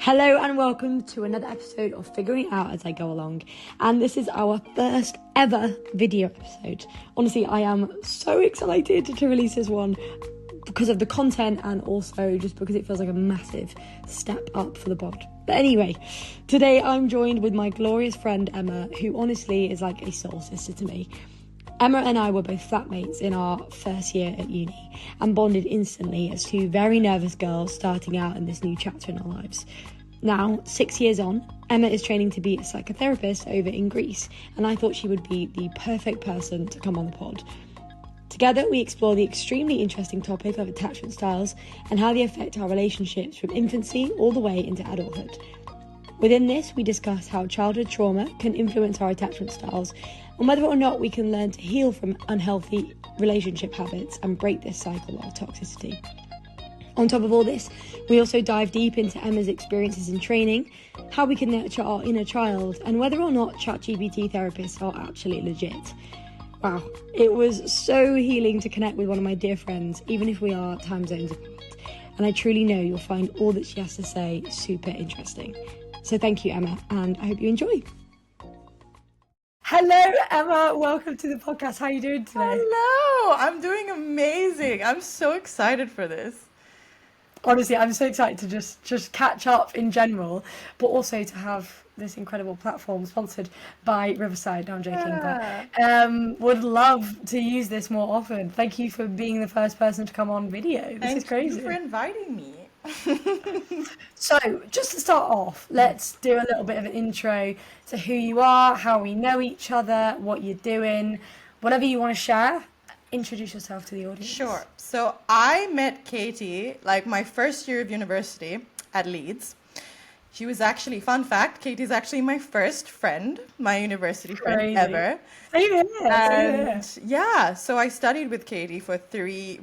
Hello and welcome to another episode of Figuring It Out As I Go Along, and this is our first ever video episode. Honestly, I am so excited to release this one because of the content and also just because it feels like a massive step up for the pod. But anyway, today I'm joined with my glorious friend Emma, who honestly is like a soul sister to me. Emma and I were both flatmates in our first year at uni and bonded instantly as two very nervous girls starting out in this new chapter in our lives. Now, 6 years on, Emma is training to be a psychotherapist over in Greece, and I thought she would be the perfect person to come on the pod. Together, we explore the extremely interesting topic of attachment styles and how they affect our relationships from infancy all the way into adulthood. Within this, we discuss how childhood trauma can influence our attachment styles and whether or not we can learn to heal from unhealthy relationship habits and break this cycle of toxicity. On top of all this, we also dive deep into Emma's experiences in training, how we can nurture our inner child, and whether or not ChatGPT therapists are actually legit. Wow, it was so healing to connect with one of my dear friends, even if we are time zones apart. And I truly know you'll find all that she has to say super interesting. So thank you, Emma, and I hope you enjoy. Hello, Emma. Welcome to the podcast. How are you doing today? Hello, I'm doing amazing. I'm so excited for this. Honestly, I'm so excited to just catch up in general, but also to have this incredible platform sponsored by Riverside. No, I'm joking, but would love to use this more often. Thank you for being the first person to come on video. This is crazy. Thank you for inviting me. So, just to start off, let's do a little bit of an intro to who you are, how we know each other, what you're doing, whatever you want to share. Introduce yourself to the audience. Sure. So I met Katie like my first year of university at Leeds. She was actually, fun fact, Katie's actually my first friend, my university friend ever. Same here. And yeah, so I studied with Katie for 3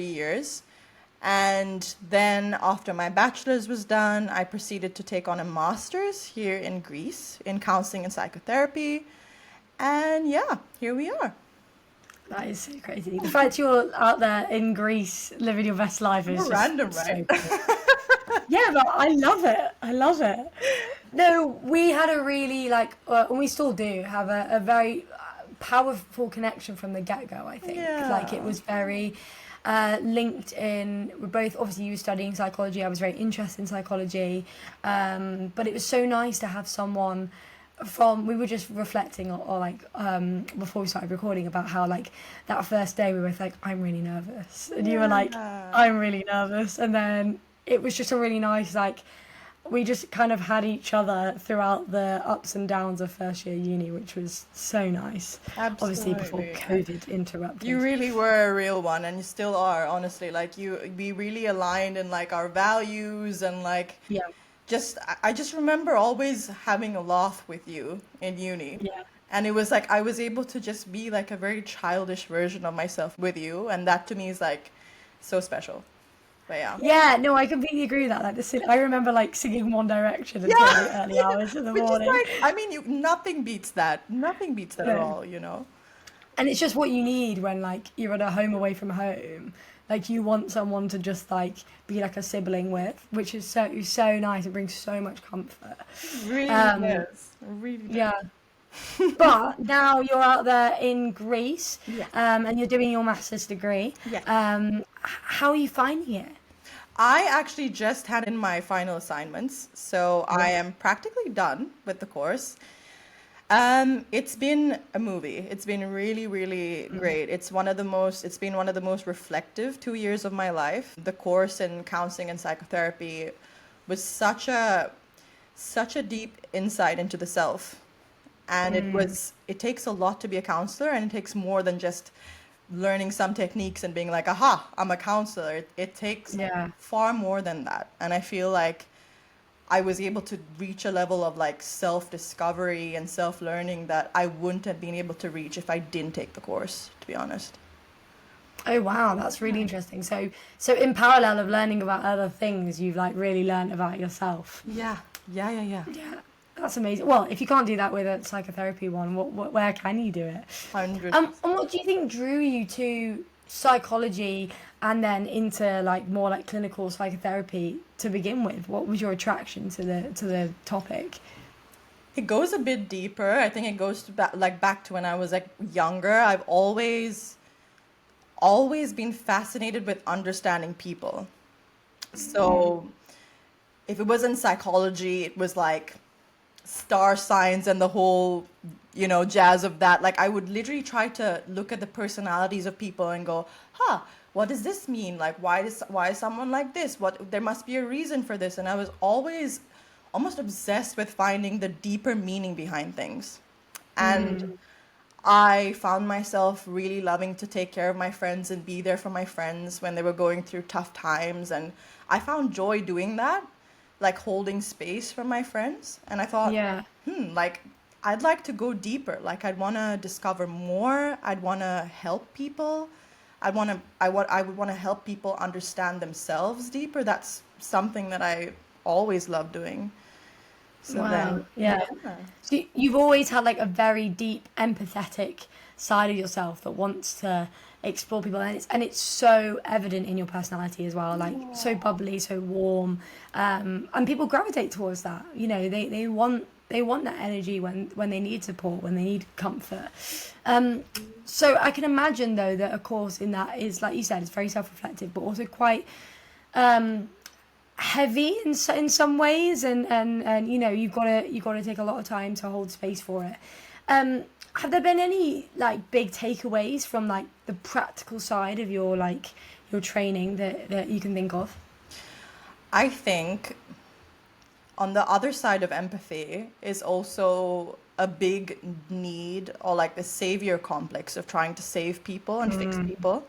years. And then after my bachelor's was done, I proceeded to take on a master's here in Greece in counseling and psychotherapy. And yeah, here we are. That is so crazy. The fact you're out there in Greece living your best life is just random, so right? cool. Yeah, but I love it. I love it. No, we had a really and we still do have a very powerful connection from the get-go, I think. Yeah. Like it was very linked in. We're both, obviously you were studying psychology, I was very interested in psychology, but it was so nice to have someone we were just reflecting before we started recording about how like that first day we were like, I'm really nervous, and you were like, I'm really nervous, and then it was just a really nice we just kind of had each other throughout the ups and downs of first year uni, which was so nice. Absolutely. Obviously before COVID interrupted. You really were a real one, and you still are, honestly. We really aligned in like our values and yeah. I just remember always having a laugh with you in uni. Yeah. And it was like I was able to just be like a very childish version of myself with you, and that to me is like so special. But yeah. Yeah, no, I completely agree with that. I remember singing One Direction until the early hours of the morning. Nothing beats that. Nothing beats that at all, you know. And it's just what you need when you're at a home away from home. You want someone to just be like a sibling with, which is so nice. It brings so much comfort. Really does. Really does. Yeah. But now you're out there in Greece, and you're doing your master's degree. Yeah. How are you finding it? I actually just had in my final assignments, so I am practically done with the course. It's been a movie. It's been really, really great. It's been one of the most reflective 2 years of my life. The course in counseling and psychotherapy was such a deep insight into the self. And it takes a lot to be a counselor, and it takes more than just learning some techniques and being like, aha, I'm a counselor. It takes far more than that. And I feel like I was able to reach a level of self-discovery and self-learning that I wouldn't have been able to reach if I didn't take the course, to be honest. Oh wow, that's really interesting. So in parallel of learning about other things, you've really learned about yourself. Yeah. Yeah, that's amazing. Well, if you can't do that with a psychotherapy one, where can you do it? 100%. And what do you think drew you to psychology and then into like more like clinical psychotherapy to begin with? What was your attraction to the topic? It goes a bit deeper. I think it goes to back to when I was like younger. I've always been fascinated with understanding people. So if it wasn't psychology, it was like star signs and the whole, jazz of that. Like I would literally try to look at the personalities of people and go, huh, what does this mean? Like why is someone like this? There must be a reason for this. And I was always almost obsessed with finding the deeper meaning behind things. And I found myself really loving to take care of my friends and be there for my friends when they were going through tough times. And I found joy doing that, like holding space for my friends. And I thought, Yeah. like I'd like to go deeper. Like I'd want to discover more. I'd want to help people. I would want to help people understand themselves deeper. That's something that I always love doing. So Wow. then, Yeah. yeah. So you've always had like a very deep empathetic side of yourself that wants to explore people, and it's so evident in your personality as well, like so bubbly, so warm, and people gravitate towards that. They want that energy when they need support, when they need comfort. So I can imagine though that, of course, in that is, like you said, it's very self-reflective, but also quite heavy in some ways, and you've got to take a lot of time to hold space for it. Have there been any like big takeaways from like the practical side of your training that you can think of? I think on the other side of empathy is also a big need, or like the savior complex of trying to save people and fix people.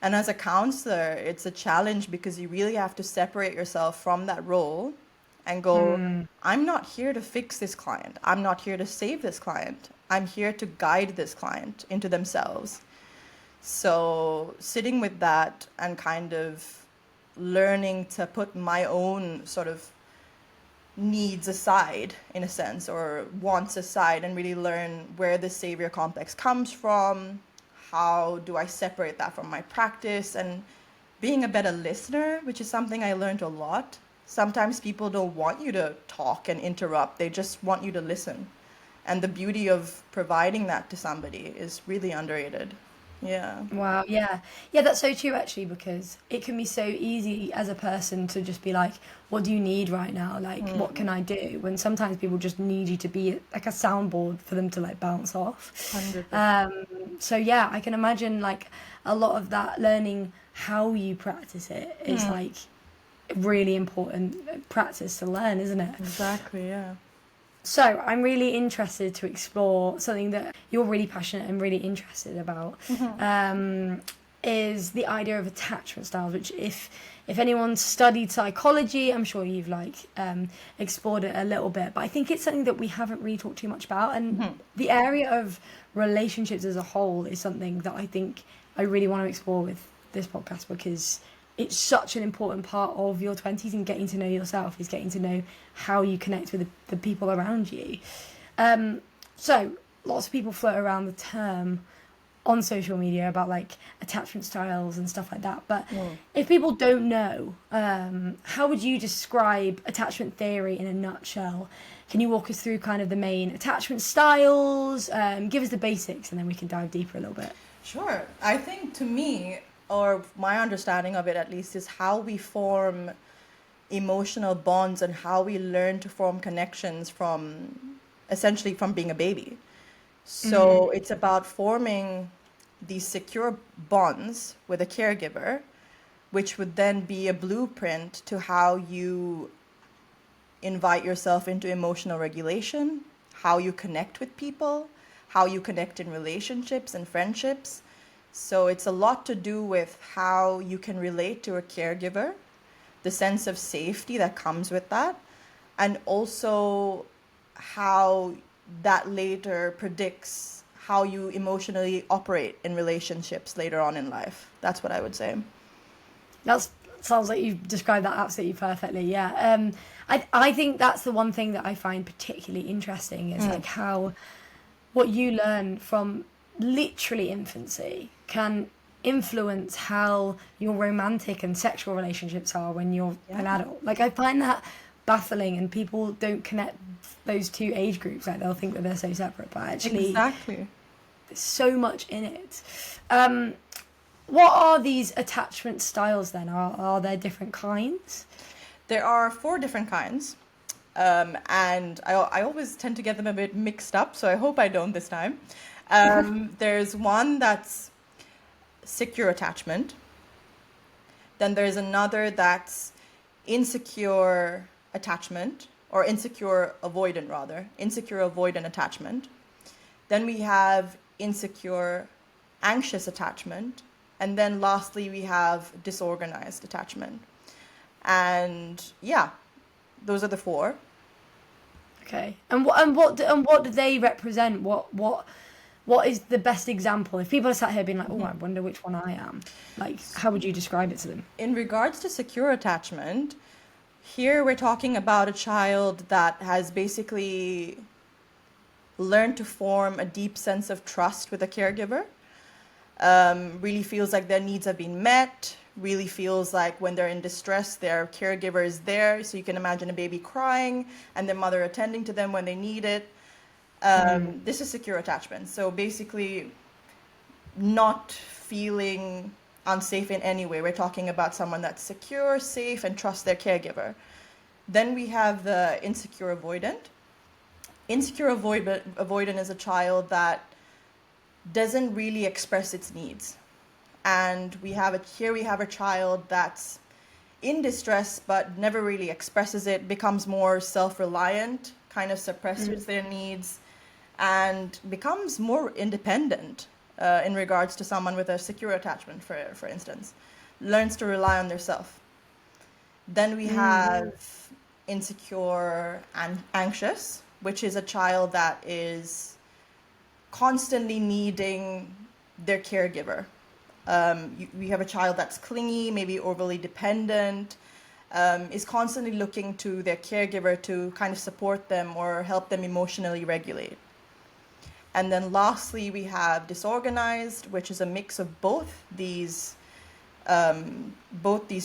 And as a counselor, it's a challenge because you really have to separate yourself from that role and go, I'm not here to fix this client. I'm not here to save this client. I'm here to guide this client into themselves. So sitting with that and kind of learning to put my own sort of needs aside, in a sense, or wants aside, and really learn where the savior complex comes from. How do I separate that from my practice? And being a better listener, which is something I learned a lot. Sometimes people don't want you to talk and interrupt, they just want you to listen. And the beauty of providing that to somebody is really underrated. Yeah. Wow, yeah. Yeah, that's so true actually, because it can be so easy as a person to just be like, what do you need right now? Like, what can I do? When sometimes people just need you to be like a soundboard for them to like bounce off. 100%. So yeah, I can imagine like a lot of that learning how you practice it is like really important practice to learn, isn't it? Exactly, yeah. So I'm really interested to explore something that you're really passionate and really interested about. Is the idea of attachment styles, which if anyone's studied psychology, I'm sure you've like explored it a little bit, but I think it's something that we haven't really talked too much about. And the area of relationships as a whole is something that I think I really want to explore with this podcast, because it's such an important part of your 20s, and getting to know yourself is getting to know how you connect with the people around you. So lots of people float around the term on social media about like attachment styles and stuff like that. But if people don't know, how would you describe attachment theory in a nutshell? Can you walk us through kind of the main attachment styles? Give us the basics, and then we can dive deeper a little bit. Sure. I think to me, or my understanding of it at least, is how we form emotional bonds and how we learn to form connections from essentially from being a baby. So it's about forming these secure bonds with a caregiver, which would then be a blueprint to how you invite yourself into emotional regulation, how you connect with people, how you connect in relationships and friendships. So it's a lot to do with how you can relate to a caregiver, the sense of safety that comes with that, and also how that later predicts how you emotionally operate in relationships later on in life. That's what I would say. That sounds like you've described that absolutely perfectly. Yeah. I think that's the one thing that I find particularly interesting is like how what you learn from literally infancy can influence how your romantic and sexual relationships are when you're an adult. Like, I find that baffling, and people don't connect those two age groups. Like, they'll think that they're so separate, but actually Exactly. there's so much in it. What are these attachment styles then? Are there different kinds? There are 4 different kinds. And I always tend to get them a bit mixed up, so I hope I don't this time. There's one that's secure attachment. Then there's another that's insecure attachment, or insecure avoidant rather, insecure avoidant attachment. Then we have insecure anxious attachment. And then lastly, we have disorganized attachment. And yeah, those are the 4. Okay. And what do they represent? What is the best example? If people are sat here being like, oh, I wonder which one I am, like, how would you describe it to them? In regards to secure attachment, here we're talking about a child that has basically learned to form a deep sense of trust with a caregiver. Really feels like their needs have been met, really feels like when they're in distress, their caregiver is there. So you can imagine a baby crying and their mother attending to them when they need it. This is secure attachment. So basically not feeling unsafe in any way. We're talking about someone that's secure, safe, and trusts their caregiver. Then we have the insecure avoidant. Insecure avoidant is a child that doesn't really express its needs. And we have a child that's in distress but never really expresses it, becomes more self-reliant, kind of suppresses their needs, and becomes more independent in regards to someone with a secure attachment, for instance, learns to rely on themselves. Then we have insecure and anxious, which is a child that is constantly needing their caregiver. We have a child that's clingy, maybe overly dependent, is constantly looking to their caregiver to kind of support them or help them emotionally regulate. And then lastly, we have disorganized, which is a mix of both these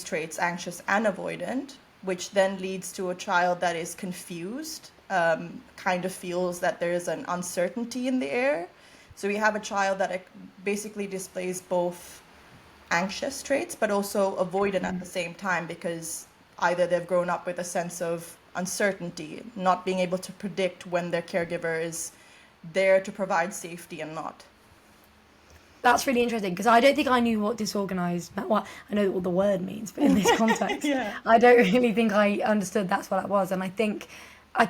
traits, anxious and avoidant, which then leads to a child that is confused, kind of feels that there is an uncertainty in the air. So we have a child that basically displays both anxious traits, but also avoidant at the same time, because either they've grown up with a sense of uncertainty, not being able to predict when their caregiver is there to provide safety and not. That's really interesting, because I don't think I knew what disorganized meant. Well, I know what the word means, but in this context, I don't really think I understood that's what that was. And I think I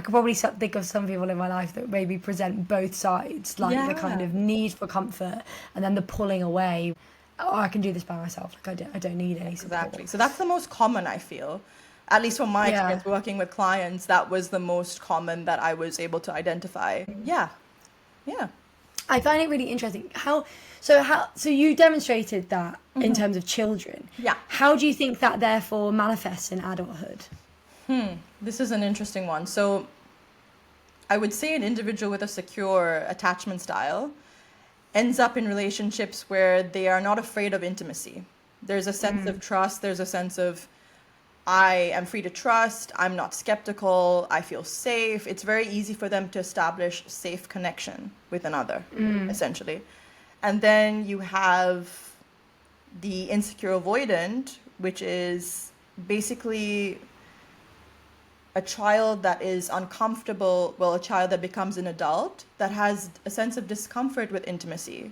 could probably think of some people in my life that maybe present both sides, like the kind of need for comfort and then the pulling away. Oh, I can do this by myself. Like, I don't need any support. Exactly. So that's the most common, I feel. At least from my experience working with clients, that was the most common that I was able to identify. Yeah. I find it really interesting. So you demonstrated that in terms of children. Yeah. How do you think that therefore manifests in adulthood? This is an interesting one. So I would say an individual with a secure attachment style ends up in relationships where they are not afraid of intimacy. There's a sense of trust. There's a sense of, I am free to trust. I'm not skeptical. I feel safe. It's very easy for them to establish safe connection with another, essentially. And then you have the insecure avoidant, which is basically a child that is uncomfortable, a child that becomes an adult that has a sense of discomfort with intimacy.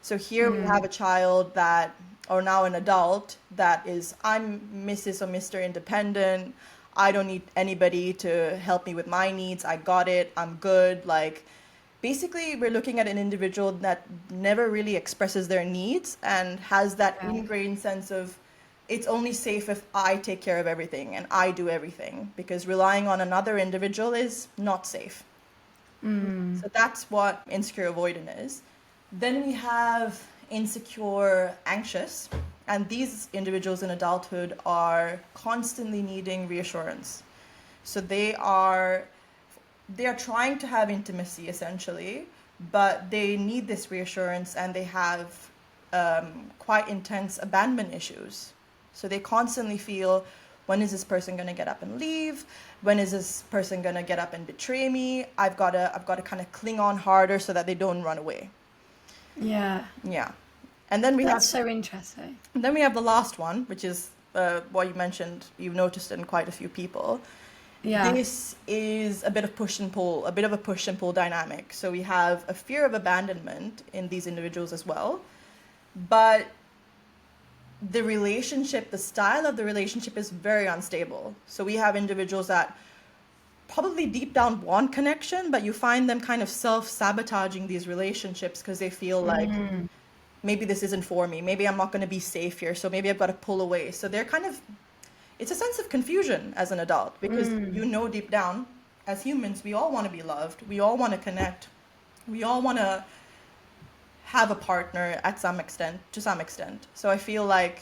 So here we have a child that, or now an adult that is, I'm Mrs. or Mr. Independent. I don't need anybody to help me with my needs. I got it. I'm good. Like, basically, we're looking at an individual that never really expresses their needs and has that ingrained sense of, it's only safe if I take care of everything and I do everything, because relying on another individual is not safe. So that's what insecure avoidant is. Then we have insecure anxious, and these individuals in adulthood are constantly needing reassurance. So they are trying to have intimacy essentially, but they need this reassurance, and they have quite intense abandonment issues. So they constantly feel, when is this person going to get up and leave? When is this person going to get up and betray me? I've got to kind of cling on harder so that they don't run away. Yeah. Yeah. And then That's so interesting. then we have the last one, which is what you mentioned. You've noticed in quite a few people. Yeah. This is a bit of push and pull, a bit of a push and pull dynamic. So we have a fear of abandonment in these individuals as well. But the relationship, the style of the relationship is very unstable. So we have individuals that probably deep down want connection, but you find them kind of self-sabotaging these relationships because they feel like maybe this isn't for me. Maybe I'm not going to be safe here. So maybe I've got to pull away. So they're kind of, it's a sense of confusion as an adult because you know deep down, as humans, we all want to be loved. We all want to connect. We all want to have a partner at some extent, to some extent. So I feel like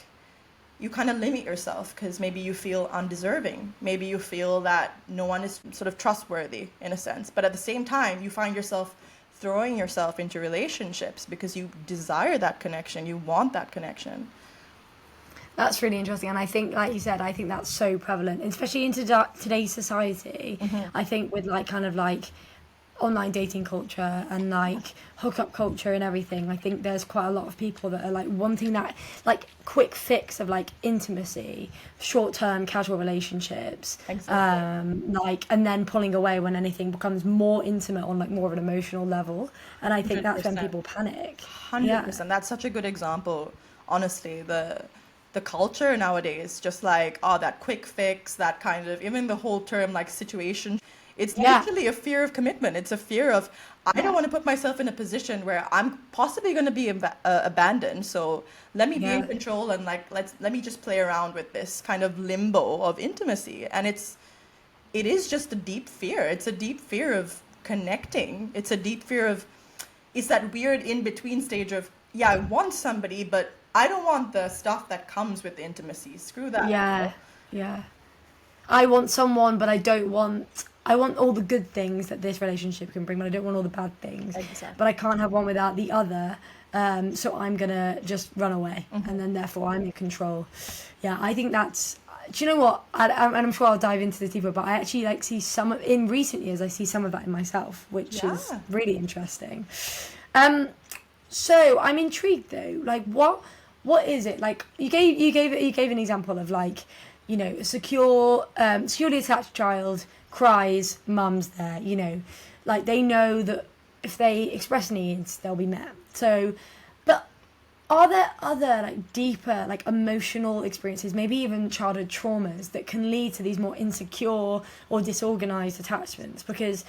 you kind of limit yourself because maybe you feel undeserving. Maybe you feel that no one is sort of trustworthy in a sense. But at the same time, you find yourself throwing yourself into relationships because you desire that connection. You want that connection. That's really interesting. And I think, like you said, I think that's so prevalent, especially in today's society. I think with like kind of like online dating culture and like hookup culture and everything, I think there's quite a lot of people that are like wanting that like quick fix of like intimacy, short-term casual relationships, like, and then pulling away when anything becomes more intimate on like more of an emotional level. And I think that's when 100%. people panic. 100%. That's such a good example. Honestly, the culture nowadays, just like, oh, that quick fix, that kind of, even the whole term like situation. It's literally a fear of commitment. It's a fear of, I don't want to put myself in a position where I'm possibly going to be abandoned. So let me be in control and like, let me just play around with this kind of limbo of intimacy. And it is just a deep fear. It's a deep fear of connecting. It's a deep fear of, it's that weird in between stage of, yeah, I want somebody, but I don't want the stuff that comes with the intimacy. Screw that. Yeah. I want someone, but I want all the good things that this relationship can bring, but I don't want all the bad things. Exactly. But I can't have one without the other. So I'm going to just run away. And then therefore I'm in control. Yeah, I think that's... Do you know what? And I'm sure I'll dive into this deeper, but I actually like see in recent years, I see some of that in myself, which is really interesting. So I'm intrigued though. Like what is it? Like you gave an example of like, you know, a securely attached child cries, mum's there, you know, like they know that if they express needs, they'll be met. So, but are there other like deeper, like emotional experiences, maybe even childhood traumas that can lead to these more insecure or disorganized attachments? Because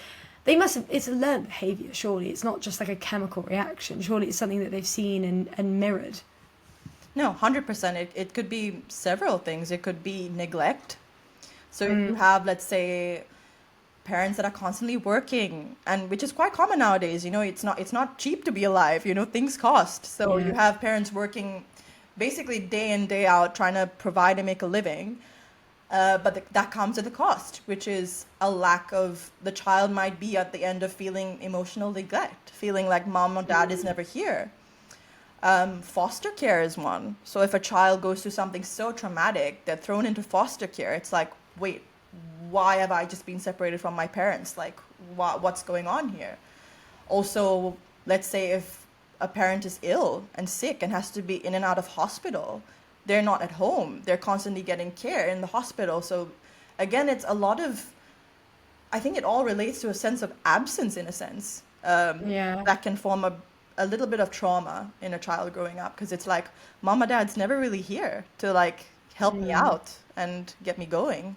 it's a learned behavior, surely. It's not just like a chemical reaction. Surely it's something that they've seen and mirrored. No, 100%. It could be several things. It could be neglect. So if you have, let's say, parents that are constantly working, and which is quite common nowadays, you know, it's not cheap to be alive, you know, things cost. So you have parents working basically day in, day out, trying to provide and make a living. But that comes at a cost, which is a lack of, the child might be at the end of feeling emotional neglect, feeling like mom or dad is never here. Foster care is one. So if a child goes through something so traumatic, they're thrown into foster care. It's like, wait, why have I just been separated from my parents? Like, what's going on here? Also, let's say if a parent is ill and sick and has to be in and out of hospital, they're not at home. They're constantly getting care in the hospital. So again, it's a lot of, I think it all relates to a sense of absence in a sense. That can form a little bit of trauma in a child growing up, because it's like mom or dad's never really here to like help me out and get me going.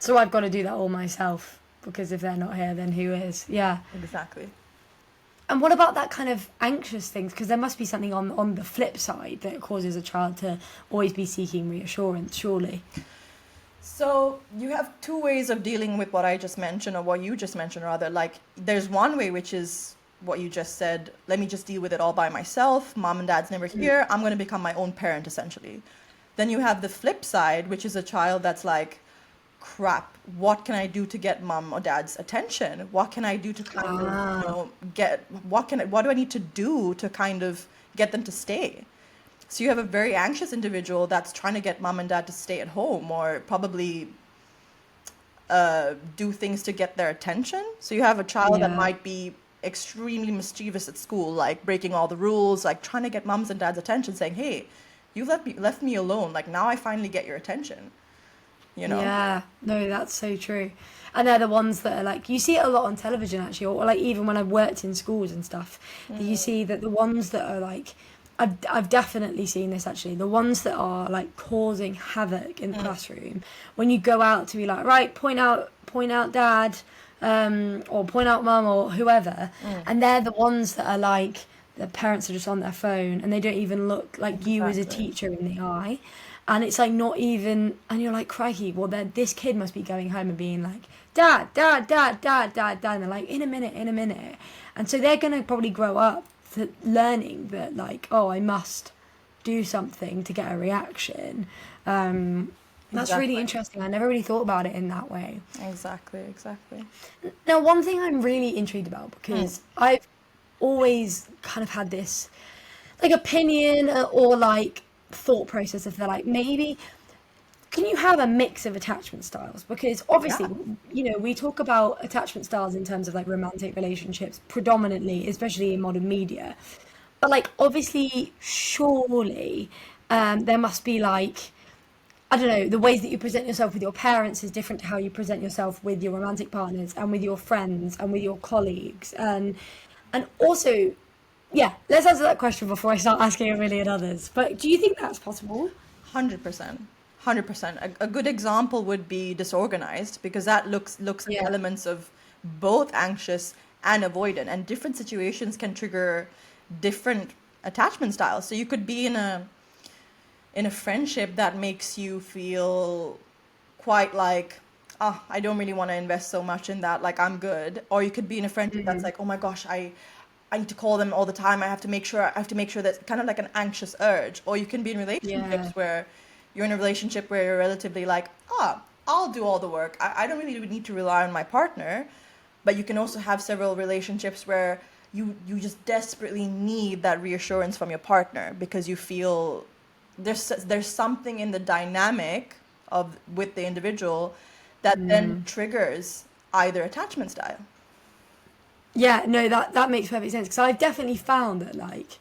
So I've got to do that all myself, because if they're not here, then who is? Exactly. And what about that kind of anxious things? Because there must be something on the flip side that causes a child to always be seeking reassurance, surely. So you have two ways of dealing with what I just mentioned, or what you just mentioned rather. Like there's one way, which is what you just said, let me just deal with it all by myself. Mom and dad's never here. I'm going to become my own parent, essentially. Then you have the flip side, which is a child that's like, crap, what can I do to get mom or dad's attention? What can I do to kind of, what do I need to do to kind of get them to stay? So you have a very anxious individual that's trying to get mom and dad to stay at home, or probably do things to get their attention. So you have a child that Yeah. might be extremely mischievous at school, like breaking all the rules, like trying to get mom's and dad's attention, saying, "Hey, you left me alone. Like now I finally get your attention." You know? Yeah, no, that's so true. And they're the ones that are like, you see it a lot on television actually, or like even when I've worked in schools and stuff, that you see that the ones that are like, I've definitely seen this actually, the ones that are like causing havoc in the classroom, when you go out to be like, right, point out dad, or point out mum or whoever, and they're the ones that are like, the parents are just on their phone and they don't even look like you as a Exactly. teacher in the eye. And it's like not even, and you're like, crikey, well, this kid must be going home and being like, dad, dad, dad, dad, dad, dad. And they're like, in a minute, in a minute. And so they're going to probably grow up learning that, like, oh, I must do something to get a reaction. That's really Exactly. interesting. I never really thought about it in that way. Exactly. Exactly. Now, one thing I'm really intrigued about, because I've always kind of had this like opinion or like thought process of they're like, maybe can you have a mix of attachment styles? Because obviously, Yeah. we talk about attachment styles in terms of like romantic relationships predominantly, especially in modern media. But like, obviously, surely there must be like, I don't know, the ways that you present yourself with your parents is different to how you present yourself with your romantic partners and with your friends and with your colleagues. And also, yeah, let's answer that question before I start asking a million others. But do you think that's possible? 100%. 100%. A good example would be disorganized, because that looks at Yeah. elements of both anxious and avoidant, and different situations can trigger different attachment styles. So you could be in a friendship that makes you feel quite like, oh, I don't really want to invest so much in that, like I'm good. Or you could be in a friendship that's like, oh my gosh, I need to call them all the time. I have to make sure that's kind of like an anxious urge. Or you can be in relationships Yeah. where you're in a relationship where you're relatively like, ah, I'll do all the work. I don't really need to rely on my partner. But you can also have several relationships where you just desperately need that reassurance from your partner, because you feel there's something in the dynamic of with the individual that then triggers either attachment style. Yeah, no, that makes perfect sense because I've definitely found that like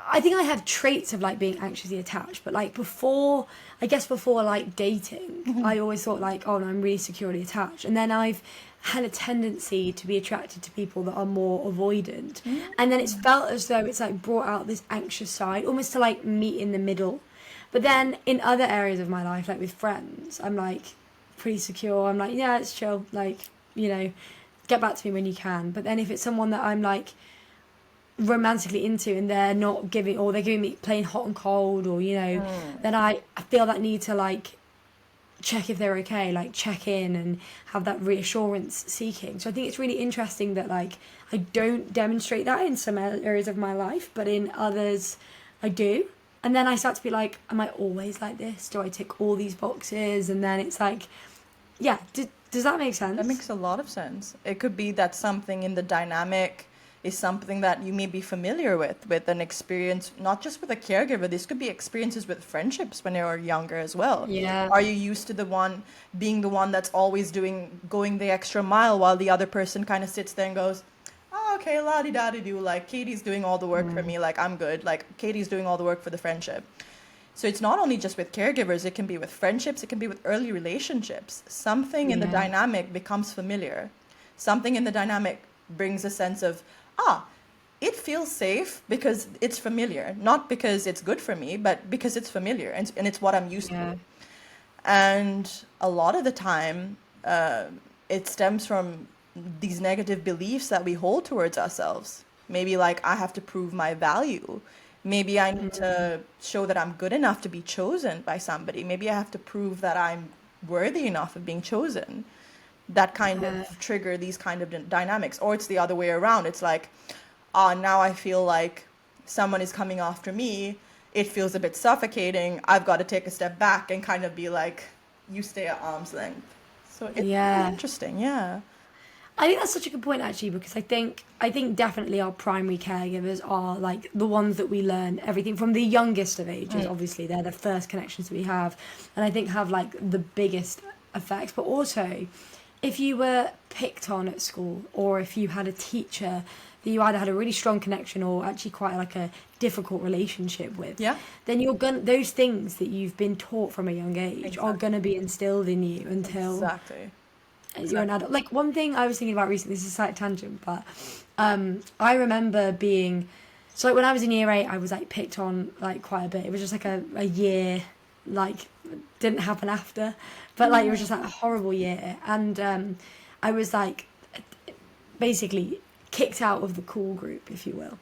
I think I have traits of like being anxiously attached, but like before like dating, I always thought like, oh no, I'm really securely attached, and then I've had a tendency to be attracted to people that are more avoidant, and then it's felt as though it's like brought out this anxious side, almost to like meet in the middle. But then in other areas of my life, like with friends, I'm like pretty secure. I'm like, yeah, it's chill, like get back to me when you can. But then if it's someone that I'm like romantically into and they're not giving, or they're giving me plain hot and cold, or then I feel that need to like check if they're okay, like check in and have that reassurance seeking. So I think it's really interesting that like I don't demonstrate that in some areas of my life, but in others I do. And then I start to be like, am I always like this? Do I tick all these boxes? And then it's like, yeah, does that make That sense? makes a lot of sense. It could be that something in the dynamic is something that you may be familiar with an experience, not just with a caregiver. This could be experiences with friendships when you were younger as well. Yeah. Are you used to being the one that's always going the extra mile, while the other person kind of sits there and goes, oh, okay, la di da di do, like Katie's doing all the work for me, like I'm good, like Katie's doing all the work for the friendship. So it's not only just with caregivers, it can be with friendships, it can be with early relationships. Something in the Yeah. dynamic becomes familiar. Something in the dynamic brings a sense of, it feels safe because it's familiar, not because it's good for me, but because it's familiar, and it's what I'm used Yeah. to. And a lot of the time, it stems from these negative beliefs that we hold towards ourselves. Maybe like, I have to prove my value. Maybe I need to show that I'm good enough to be chosen by somebody. Maybe I have to prove that I'm worthy enough of being chosen. That kind of Yeah. trigger these kind of dynamics. Or it's the other way around. It's like, now I feel like someone is coming after me. It feels a bit suffocating. I've got to take a step back and kind of be like, you stay at arm's length. So it's really Yeah. interesting. Yeah. I think that's such a good point actually, because I think definitely our primary caregivers are like the ones that we learn everything from. The youngest of ages, obviously they're the first connections that we have, and I think have like the biggest effects. But also, if you were picked on at school, or if you had a teacher that you either had a really strong connection or actually quite like a difficult relationship with, Yeah. then you're gonna, those things that you've been taught from a young age are Exactly. gonna be instilled in you until Exactly. you're an adult. Like, one thing I was thinking about recently, this is a slight tangent, but I remember being, so like when I was in year 8, I was like picked on like quite a bit. It was just like a year, like, didn't happen after, but like it was just like a horrible year. And I was like basically kicked out of the cool group, if you will.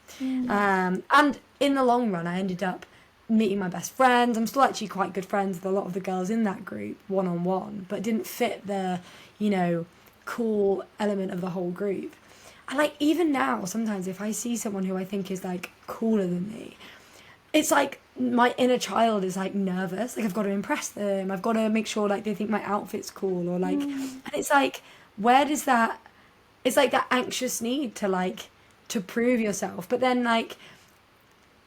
And in the long run, I ended up meeting my best friends. I'm still actually quite good friends with a lot of the girls in that group, one on one, but didn't fit the, you know, cool element of the whole group. And like even now, sometimes if I see someone who I think is like cooler than me, it's like my inner child is like nervous. Like I've got to impress them. I've got to make sure like they think my outfit's cool, or like, and it's like, where does that? It's like that anxious need to like to prove yourself, but then like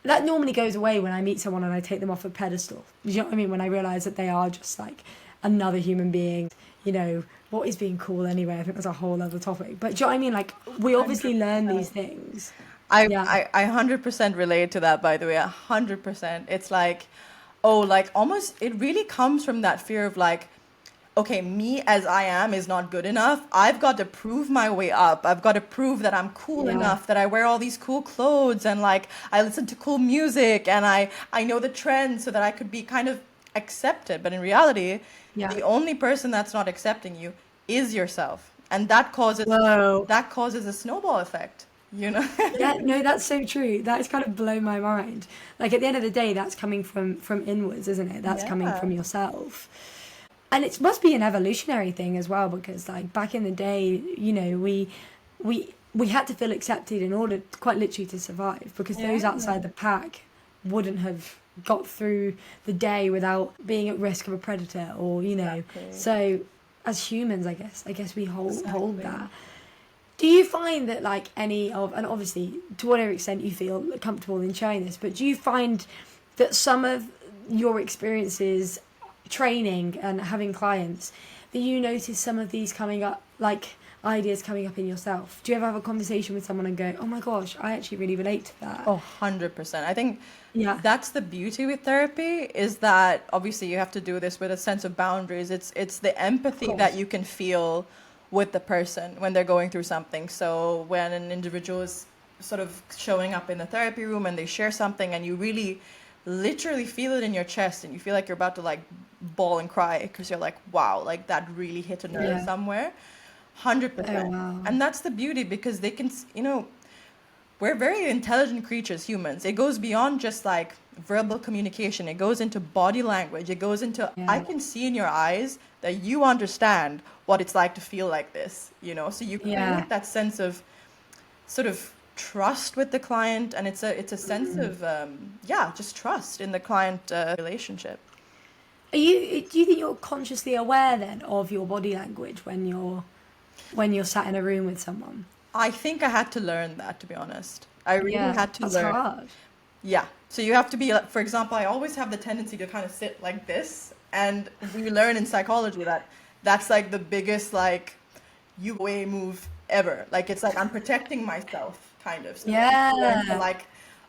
that normally goes away when I meet someone and I take them off a pedestal. You know what I mean? When I realise that they are just like another human being. You know, what is being cool anyway? I think that's a whole other topic. But do you know what I mean? Like, we obviously learn these things. Yeah. I 100% relate to that, by the way. 100%. It's like, oh, like almost, it really comes from that fear of like, okay, me as I am is not good enough. I've got to prove my way up. I've got to prove that I'm cool Yeah. enough, that I wear all these cool clothes and like I listen to cool music and I know the trends so that I could be kind of accepted. But in reality, Yeah. the only person that's not accepting you is yourself. And Whoa. that causes a snowball effect, you know? Yeah, no, that's so true. That has kind of blown my mind. Like at the end of the day, that's coming from inwards, isn't it? That's coming Yeah. from yourself. And it must be an evolutionary thing as well, because like back in the day, you know, we had to feel accepted in order quite literally to survive, because those Yeah. outside the pack wouldn't have got through the day without being at risk of a predator, or you know. Exactly. So as humans, I guess we hold Exactly. that. Do you find that like any of, and obviously to whatever extent you feel comfortable in sharing this, but do you find that some of your experiences training and having clients, that you notice some of these coming up, like ideas coming up in yourself? Do you ever have a conversation with someone and go, oh my gosh, I actually really relate to that? Oh, 100%. I think Yeah. that's the beauty with therapy, is that obviously you have to do this with a sense of boundaries. It's the empathy that you can feel with the person when they're going through something. So when an individual is sort of showing up in the therapy room and they share something and you really literally feel it in your chest and you feel like you're about to like bawl and cry because you're like, wow, like that really hit a nerve Yeah. somewhere. 100%. Oh, wow. And that's the beauty, because they can, you know, we're very intelligent creatures, humans. It goes beyond just like verbal communication. It goes into body language. It goes into, I Yeah. can see in your eyes that you understand what it's like to feel like this, you know? So you Yeah. create that sense of sort of trust with the client, and it's a sense of just trust in the client relationship. Do you think you're consciously aware then of your body language when you're sat in a room with someone? I think I had to learn that, to be honest. I really Yeah, had to that's learn. hard. Yeah. So you have to be, like, for example, I always have the tendency to kind of sit like this. And we learn in psychology that that's like the biggest, like, UA move ever. Like, it's like I'm protecting myself, kind of. So you have to learn to, Yeah. like,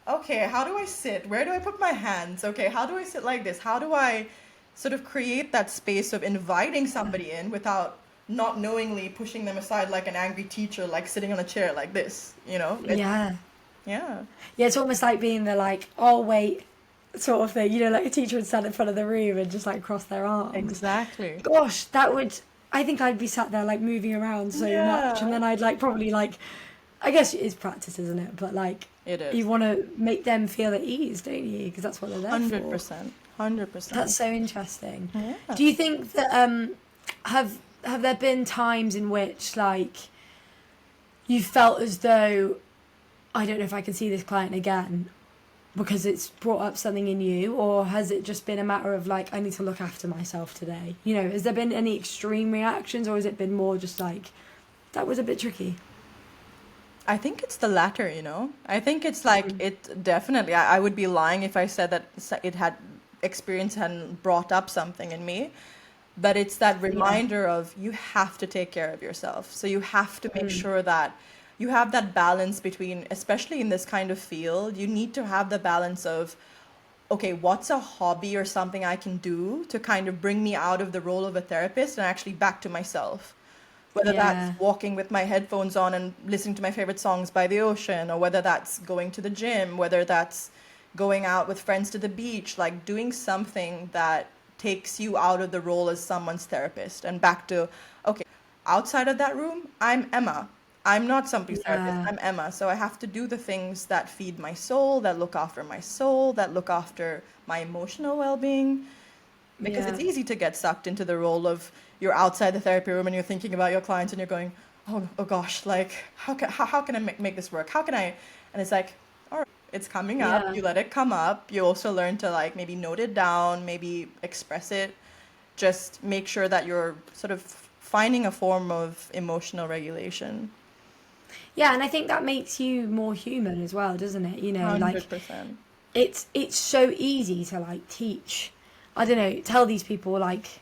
okay, how do I sit? Where do I put my hands? Okay, how do I sit like this? How do I sort of create that space of inviting somebody in without not knowingly pushing them aside like an angry teacher, like sitting on a chair like this, you know? Yeah. Yeah. Yeah, it's almost like being the like, oh wait, sort of thing. You know, like a teacher would stand in front of the room and just like cross their arms. Exactly. Gosh, that would. I think I'd be sat there like moving around so much, and Yeah. then I'd like probably like. I guess it's practice, isn't it? But like, It is. you want to make them feel at ease, don't you? Because that's what they're there for. 100%. 100%. That's so interesting. Yeah. Do you think that have there been times in which like you felt as though, I don't know if I can see this client again, because it's brought up something in you, or has it just been a matter of like, I need to look after myself today? You know, has there been any extreme reactions, or has it been more just like, that was a bit tricky? I think it's the latter, you know. I think it's like it definitely. I would be lying if I said that it had experience hadn't brought up something in me. But it's that Yeah. reminder of you have to take care of yourself. So you have to make sure that you have that balance between, especially in this kind of field, you need to have the balance of, okay, what's a hobby or something I can do to kind of bring me out of the role of a therapist and actually back to myself? Whether that's Yeah. walking with my headphones on and listening to my favorite songs by the ocean, or whether that's going to the gym, whether that's going out with friends to the beach, like doing something that takes you out of the role as someone's therapist and back to, okay, outside of that room, I'm Emma. I'm not somebody's therapist, Yeah. I'm Emma. So I have to do the things that feed my soul, that look after my soul, that look after my emotional well being, because it's Yeah. easy to get sucked into the role of you're outside the therapy room and you're thinking about your clients and you're going, oh gosh, like how can I make this work? How can I? And it's like, all right, it's coming up. Yeah. You let it come up. You also learn to like maybe note it down, maybe express it. Just make sure that you're sort of finding a form of emotional regulation. Yeah, and I think that makes you more human as well, doesn't it? You know, like 100%. it's so easy to like teach, I don't know, tell these people like,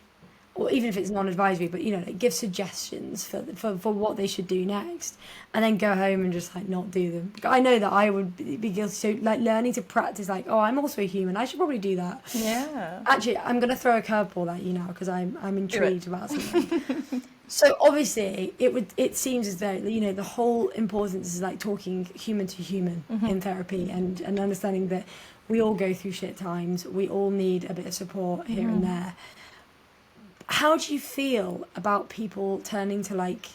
or even if it's non-advisory, but you know, like give suggestions for what they should do next, and then go home and just like not do them. I know that I would be guilty. So like learning to practice, like, oh, I'm also a human. I should probably do that. Yeah. Actually, I'm gonna throw a curveball at you now because I'm Do it. intrigued about something. So obviously, it seems as though you know the whole importance is like talking human to human in therapy, and understanding that we all go through shit times. We all need a bit of support here and there. How do you feel about people turning to like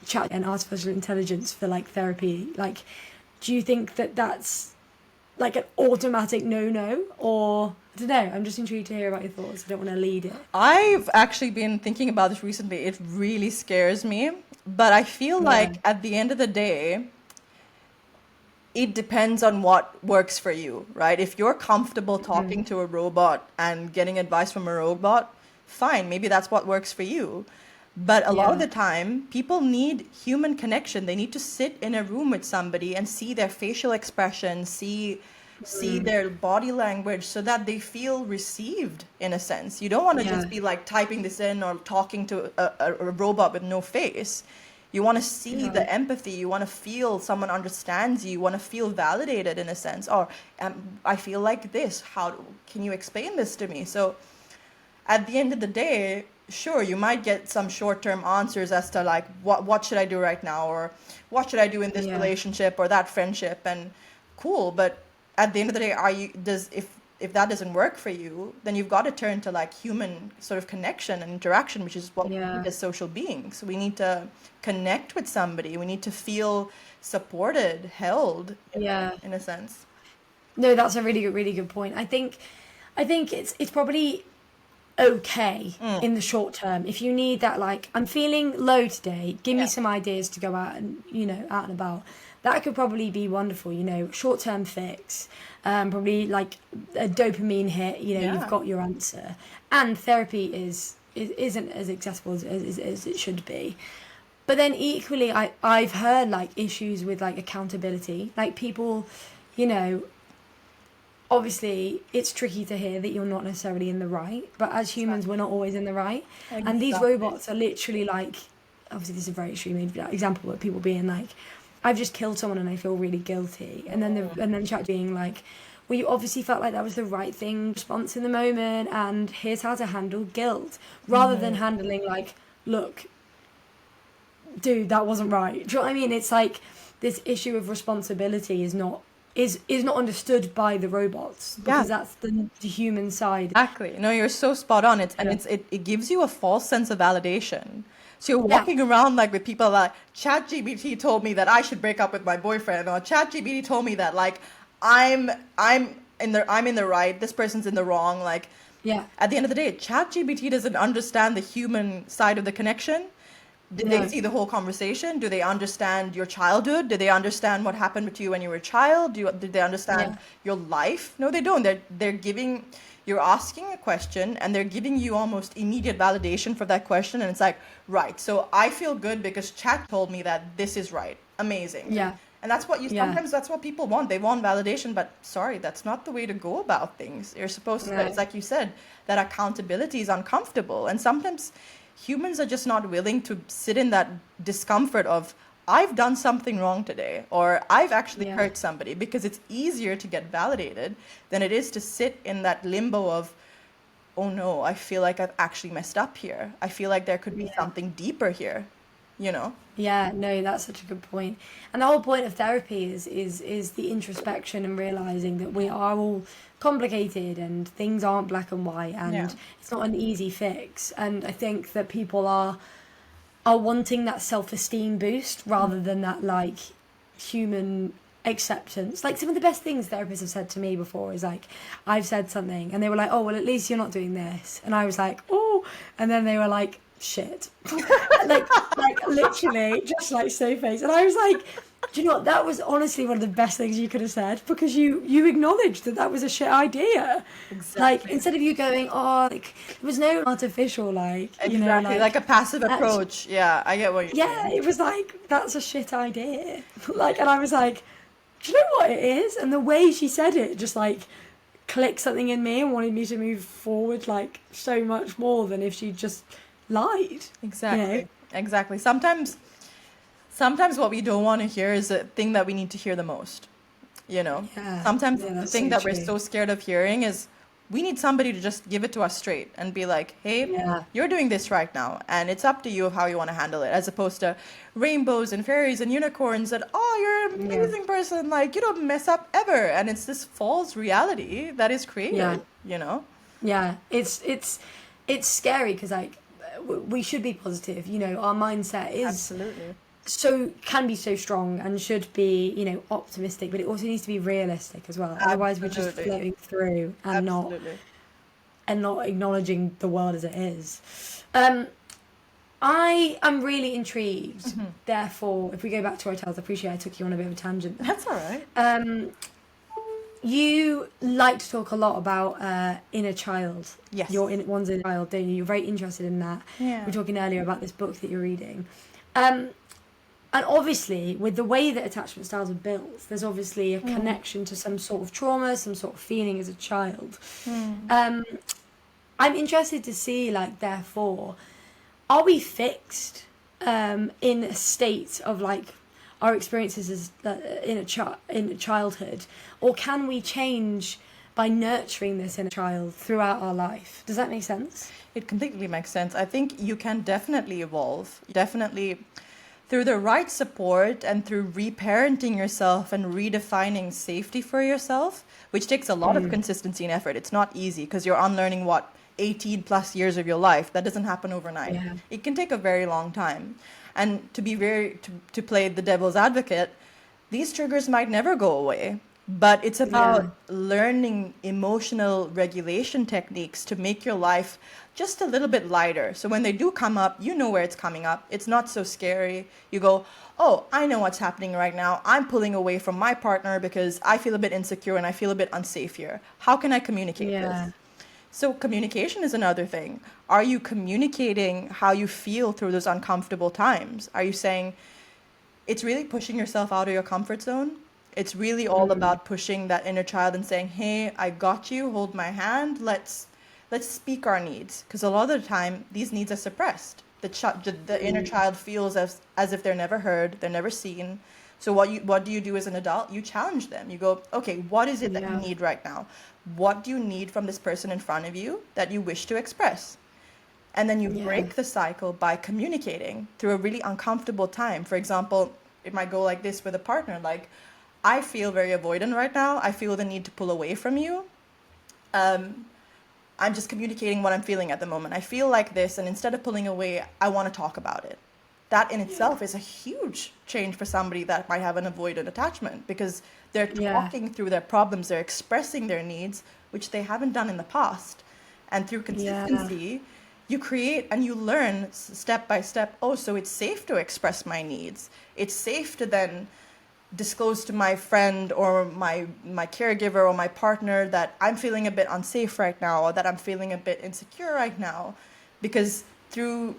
chat and artificial intelligence for like therapy? Like, do you think that that's like an automatic no-no, or I don't know? I'm just intrigued to hear about your thoughts. I don't want to lead it. I've actually been thinking about this recently. It really scares me. But I feel Yeah. like at the end of the day, it depends on what works for you, right? If you're comfortable talking to a robot and getting advice from a robot, fine, maybe that's what works for you. But a lot of Yeah. the time, people need human connection. They need to sit in a room with somebody and see their facial expression, see their body language so that they feel received in a sense. You don't want to Yeah. just be like typing this in or talking to a robot with no face. You want to see Yeah. the empathy. You want to feel someone understands you. You want to feel validated in a sense. Or I feel like this. Can you explain this to me? So at the end of the day, sure, you might get some short-term answers as to like what should I do right now, or what should I do in this Yeah. relationship or that friendship, and cool. But at the end of the day, if that doesn't work for you, then you've got to turn to like human sort of connection and interaction, which is what we Yeah. need as social beings. We need to connect with somebody. We need to feel supported, held Yeah. in a sense. No, that's a really good point. I think it's probably okay in the short term. If you need that, like, I'm feeling low today, give me Yeah. some ideas to go out and, out and about. That could probably be wonderful, short term fix, probably like a dopamine hit, you've Yeah. got your answer. And therapy isn't as accessible as it should be. But then equally, I've heard like issues with like accountability, like people, you know, obviously it's tricky to hear that you're not necessarily in the right, but as humans we're not always in the right. And these Exactly. robots are literally like, obviously this is a very extreme example, but people being like, I've just killed someone and I feel really guilty, and then the chat being like, well, you obviously felt like that was the right thing response in the moment, and here's how to handle guilt, rather than handling like, look, dude, that wasn't right. Do you know what I mean? It's like this issue of responsibility is not understood by the robots, Yeah. because that's the human side. Exactly. No, you're so spot on. Yeah. It gives you a false sense of validation. So you're Yeah. walking around like with people like ChatGPT told me that I should break up with my boyfriend, or ChatGPT told me that like I'm in the right, this person's in the wrong. Like Yeah. at the end of the day, ChatGPT doesn't understand the human side of the connection. Did they No. see the whole conversation? Do they understand your childhood? Did they understand what happened to you when you were a child? Did they understand Yeah. your life? No, they don't. You're asking a question and they're giving you almost immediate validation for that question. And it's like, right, so I feel good because chat told me that this is right. Amazing. Yeah. And that's what Yeah. sometimes that's what people want. They want validation, but sorry, that's not the way to go about things. You're supposed to, it's No. like you said, that accountability is uncomfortable. And sometimes humans are just not willing to sit in that discomfort of, I've done something wrong today, or I've actually Yeah. hurt somebody, because it's easier to get validated than it is to sit in that limbo of, oh no, I feel like I've actually messed up here. I feel like there could be Yeah. something deeper here, you know? Yeah, no, that's such a good point. And the whole point of therapy is the introspection and realizing that we are all complicated and things aren't black and white Yeah. and it's not an easy fix. And I think that people are wanting that self-esteem boost rather than that like human acceptance. Like some of the best things therapists have said to me before is like, I've said something and they were like, oh well, at least you're not doing this, and I was like, oh, and then they were like, shit. like literally just like so face, and I was like, do you know what, that was honestly one of the best things you could have said, because you acknowledged that that was a shit idea. Like Exactly. instead of you going, oh, like there was no artificial, like you know, Exactly. Like a passive approach. Yeah, I get what you're yeah, saying. it was like, that's a shit idea. Like, and I was like, do you know what it is? And the way she said it just like clicked something in me and wanted me to move forward like so much more than if she just lied. Exactly. Exactly. Sometimes what we don't want to hear is the thing that we need to hear the most. You know, Yeah, sometimes yeah, the that's thing so that we're true. so scared of hearing is, we need somebody to just give it to us straight and be like, hey, Yeah, you're doing this right now, and it's up to you of how you want to handle it, as opposed to rainbows and fairies and unicorns that, oh, you're an yeah, amazing person, like you don't mess up ever. And it's this false reality that is yeah, created, you know? yeah. It's scary because like we should be positive. You know, our mindset is Absolutely. so can be so strong and should be, you know, optimistic, but it also needs to be realistic as well. Otherwise, we're just Absolutely. floating through Absolutely. and not acknowledging the world as it is. I am really intrigued. Therefore, if we go back to our tales, I appreciate I took you on a bit of a tangent there. That's all right. You like to talk a lot about inner child. Yes. One's inner child, don't you? You're very interested in that. Yeah. We were talking earlier about this book that you're reading. And obviously, with the way that attachment styles are built, there's obviously a connection to some sort of trauma, some sort of feeling as a child. I'm interested to see, like, therefore, are we fixed in a state of, like, our experiences as in childhood, or can we change by nurturing this inner child throughout our life? Does that make sense? It completely makes sense. I think you can definitely evolve. Definitely through the right support and through reparenting yourself and redefining safety for yourself, which takes a lot of consistency and effort. It's not easy because you're unlearning 18 plus years of your life. That doesn't happen overnight. Yeah. It can take a very long time. And to be to play the devil's advocate, these triggers might never go away. But it's about learning emotional regulation techniques to make your life just a little bit lighter. So when they do come up, you know where it's coming up. It's not so scary. You go, oh, I know what's happening right now. I'm pulling away from my partner because I feel a bit insecure and I feel a bit unsafe here. How can I communicate this? So communication is another thing. Are you communicating how you feel through those uncomfortable times? Are you saying, it's really pushing yourself out of your comfort zone? It's really all about pushing that inner child and saying, hey, I got you, hold my hand, let's speak our needs. Because a lot of the time, these needs are suppressed. The inner child feels as if they're never heard, they're never seen. So what do you do as an adult? You challenge them. You go, okay, what is it that you need right now? What do you need from this person in front of you that you wish to express? And then you break the cycle by communicating through a really uncomfortable time. For example, it might go like this with a partner, like, I feel very avoidant right now. I feel the need to pull away from you. I'm just communicating what I'm feeling at the moment. I feel like this, and instead of pulling away, I want to talk about it. That in itself is a huge change for somebody that might have an avoidant attachment, because they're talking through their problems, they're expressing their needs, which they haven't done in the past. And through consistency, you create and you learn step by step, oh, so it's safe to express my needs. It's safe to then disclose to my friend or my caregiver or my partner that I'm feeling a bit unsafe right now, or that I'm feeling a bit insecure right now. Because through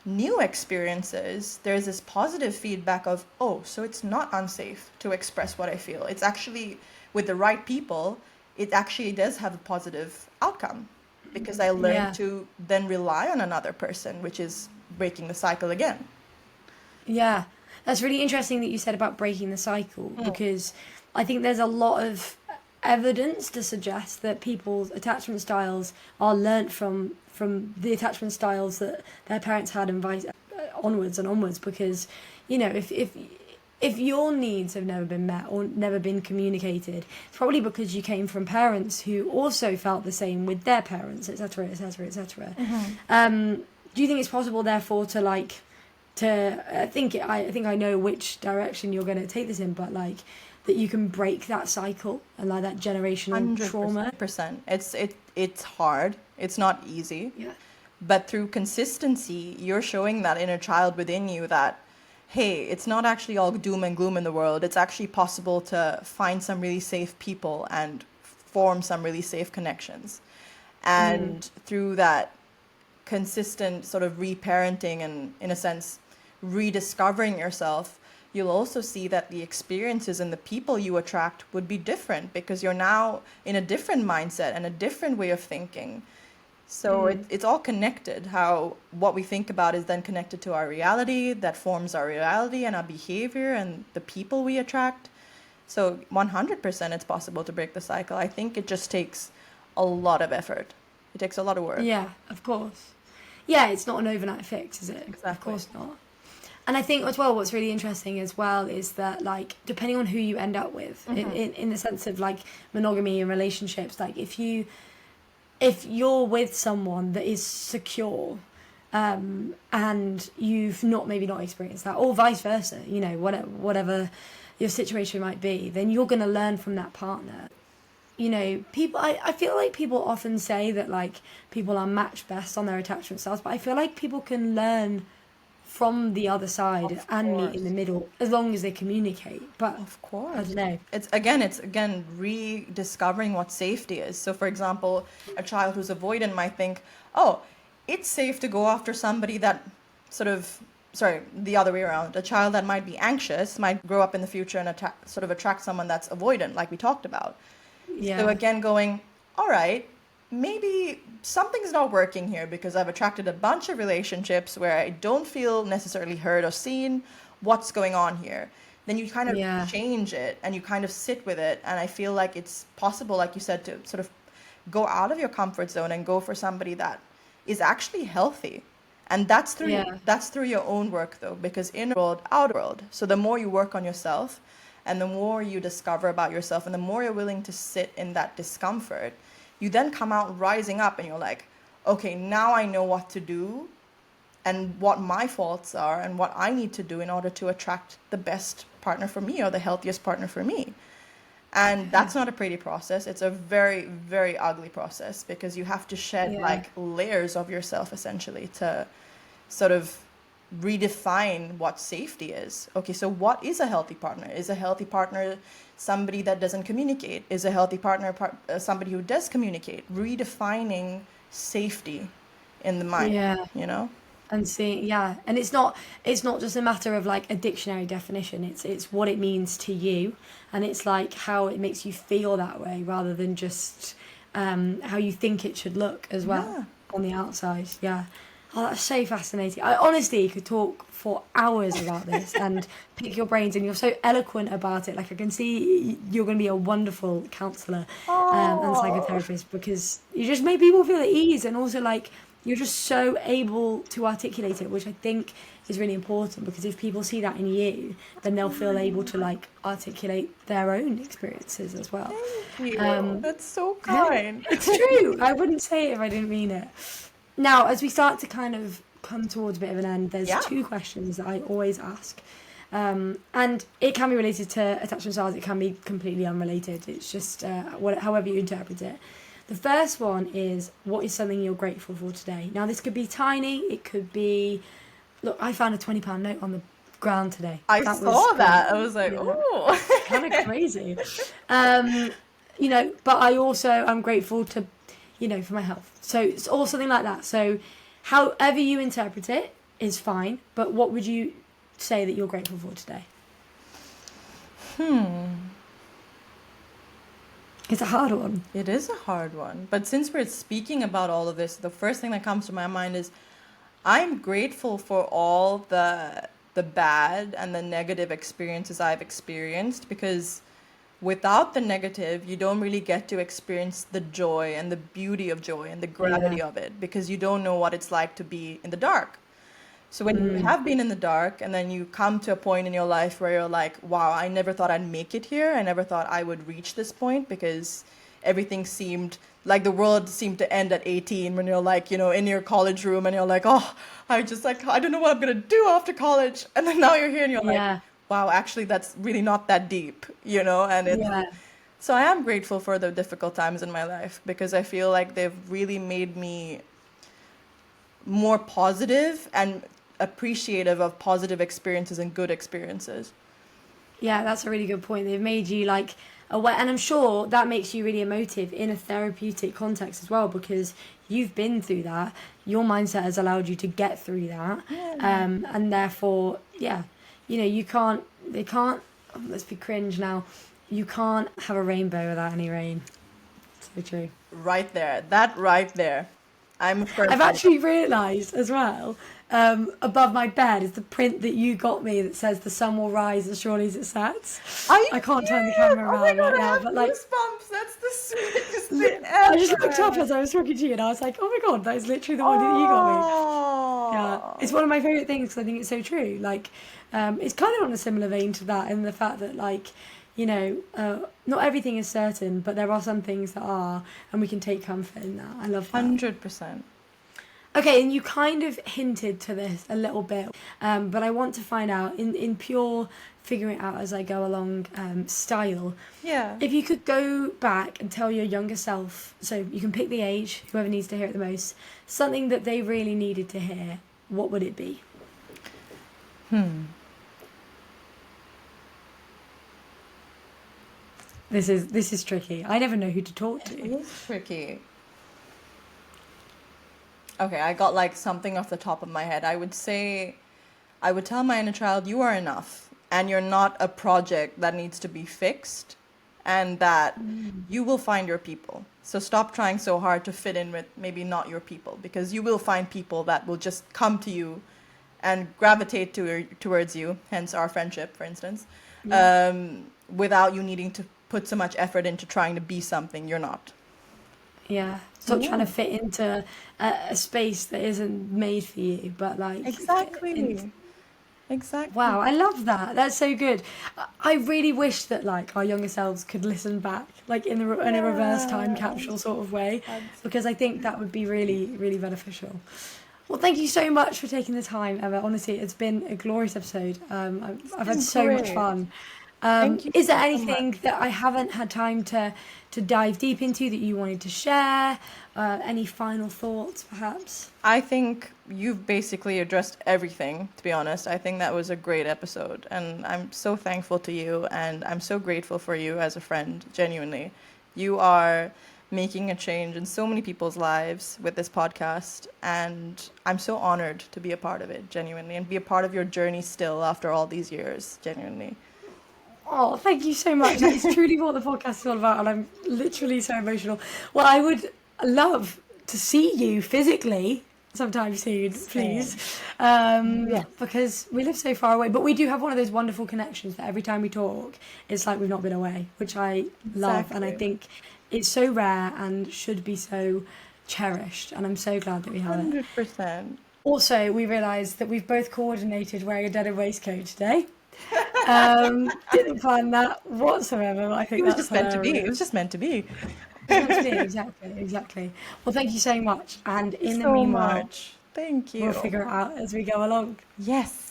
new experiences, there's this positive feedback of, oh, so it's not unsafe to express what I feel. It's actually, with the right people, it actually does have a positive outcome, because I learned to then rely on another person, which is breaking the cycle again. Yeah, that's really interesting that you said about breaking the cycle, because I think there's a lot of evidence to suggest that people's attachment styles are learnt from the attachment styles that their parents had, and vice onwards and onwards. Because, you know, if your needs have never been met or never been communicated, it's probably because you came from parents who also felt the same with their parents, etc., etc., etc. Do you think it's possible, therefore, I think I know which direction you're going to take this in, but like that you can break that cycle and like that generational trauma? 100%. It's hard. It's not easy. Yeah. But through consistency, you're showing that inner child within you that, hey, it's not actually all doom and gloom in the world. It's actually possible to find some really safe people and form some really safe connections. And through that consistent sort of reparenting and, in a sense, rediscovering yourself, you'll also see that the experiences and the people you attract would be different, because you're now in a different mindset and a different way of thinking. So it's all connected. How what we think about is then connected to our reality, that forms our reality and our behavior and the people we attract. So 100% it's possible to break the cycle. I think it just takes a lot of effort. It takes a lot of work. Yeah, of course. Yeah, it's not an overnight fix, is it? Exactly. Of course not. And I think as well, what's really interesting as well is that, like, depending on who you end up with, in the sense of like monogamy and relationships, like if you're with someone that is secure, and you've maybe not experienced that, or vice versa, you know, whatever your situation might be, then you're going to learn from that partner. You know, I feel like people often say that like people are matched best on their attachment styles, but I feel like people can learn from the other side and meet in the middle as long as they communicate. But of course, I don't know. It's again rediscovering what safety is. So for example, a child who's avoidant might think, oh, it's safe to go after somebody that the other way around. A child that might be anxious might grow up in the future and attract someone that's avoidant, like we talked about. Yeah. So again, going, all right, maybe something's not working here, because I've attracted a bunch of relationships where I don't feel necessarily heard or seen. What's going on here? Then you kind of change it and you kind of sit with it. And I feel like it's possible, like you said, to sort of go out of your comfort zone and go for somebody that is actually healthy. And that's through your own work, though, because inner world, outer world. So the more you work on yourself and the more you discover about yourself and the more you're willing to sit in that discomfort, you then come out rising up and you're like, okay, now I know what to do and what my faults are and what I need to do in order to attract the best partner for me or the healthiest partner for me. And that's not a pretty process. It's a very, very ugly process, because you have to shed like layers of yourself essentially to sort of redefine what safety is. Okay, so what is a healthy partner? Is a healthy partner somebody that doesn't communicate? Is a healthy partner somebody who does communicate? Redefining safety in the mind, you know? And seeing, and it's not just a matter of like a dictionary definition. It's what it means to you, and it's like how it makes you feel that way, rather than just how you think it should look as well on the outside. Yeah. Oh, that's so fascinating. I honestly could talk for hours about this and pick your brains, and you're so eloquent about it. Like, I can see you're going to be a wonderful counsellor and psychotherapist, because you just make people feel at ease, and also like you're just so able to articulate it, which I think is really important, because if people see that in you, then they'll feel able to like articulate their own experiences as well. Thank you. That's so kind. It's true. I wouldn't say it if I didn't mean it. Now, as we start to kind of come towards a bit of an end, there's two questions that I always ask. And it can be related to attachment styles. It can be completely unrelated. It's just however you interpret it. The first one is, what is something you're grateful for today? Now, this could be tiny. It could be, look, I found a £20 note on the ground today. I That was saw that. I crazy. was like, Yeah, oh. kind of crazy. You know, but I'm grateful to, you know, for my health. So it's all something like that. So however you interpret it is fine. But what would you say that you're grateful for today? It's a hard one. It is a hard one. But since we're speaking about all of this, the first thing that comes to my mind is I'm grateful for all the bad and the negative experiences I've experienced, because without the negative, you don't really get to experience the joy and the beauty of joy and the gravity Yeah. of it, because you don't know what it's like to be in the dark. So when you have been in the dark and then you come to a point in your life where you're like, wow, I never thought I'd make it here. I never thought I would reach this point, because everything seemed like the world seemed to end at 18, when you're like, you know, in your college room and you're like, oh, I don't know what I'm going to do after college. And then now you're here and you're like, Yeah. wow, actually, that's really not that deep, you know? And it's, Yeah. so I am grateful for the difficult times in my life, because I feel like they've really made me more positive and appreciative of positive experiences and good experiences. Yeah, that's a really good point. They've made you like aware, and I'm sure that makes you really emotive in a therapeutic context as well, because you've been through that. Your mindset has allowed you to get through that, and therefore, yeah, you know, they can't. Oh, let's be cringe now. You can't have a rainbow without any rain. So true. Right there. That right there. I'm a first. I've actually realised as well, above my bed is the print that you got me that says the sun will rise as surely as it sets. Are you I can't turn the serious? camera Oh my around God, right I now, have but like, goosebumps. That's the sweetest thing ever. I just looked up as I was talking to you and I was like, oh my God, that is literally the one that you got me. Yeah, Oh. it's one of my favourite things because I think it's so true. Like, it's kind of on a similar vein to that, in the fact that, like, you know, not everything is certain, but there are some things that are, and we can take comfort in that. I love that. 100%. Okay, and you kind of hinted to this a little bit, but I want to find out, in pure figuring it out as I go along style, Yeah. if you could go back and tell your younger self, so you can pick the age, whoever needs to hear it the most, something that they really needed to hear, what would it be? This is tricky. I never know who to talk It to. is tricky. Okay, I got like something off the top of my head. I would tell my inner child, you are enough, and you're not a project that needs to be fixed, and that you will find your people. So stop trying so hard to fit in with maybe not your people, because you will find people that will just come to you and gravitate towards you, hence our friendship, for instance, without you needing to put so much effort into trying to be something you're not. Yeah, stop trying to fit into a space that isn't made for you, but like Exactly. Exactly. wow, I love that. That's so good. I really wish that like our younger selves could listen back, like in a reverse time capsule sort of way, because I think that would be really, really beneficial. Well, thank you so much for taking the time, Emma. Honestly, it's been a glorious episode. I've had so much Great. fun. Thank you Is there so anything much. that I haven't had time to dive deep into that you wanted to share? Any final thoughts, perhaps? I think you've basically addressed everything, to be honest. I think that was a great episode, and I'm so thankful to you, and I'm so grateful for you as a friend, genuinely. You are making a change in so many people's lives with this podcast, and I'm so honored to be a part of it, genuinely, and be a part of your journey still after all these years, genuinely. Oh, thank you so much. That is truly what the podcast is all about, and I'm literally so emotional. Well, I would love to see you physically sometime soon, please, because we live so far away. But we do have one of those wonderful connections that every time we talk, it's like we've not been away, which I love, and I Exactly. think it's so rare and should be so cherished, and I'm so glad that we have it. 100%. Also, we realised that we've both coordinated wearing a denim waistcoat today. Didn't plan that whatsoever, but I It think was that's just meant to be. It hilarious. was just meant to be. It's meant to be, exactly. Well, thank you so much, and in the So meanwhile, much. Thank we'll you. figure it out as we go along. Yes.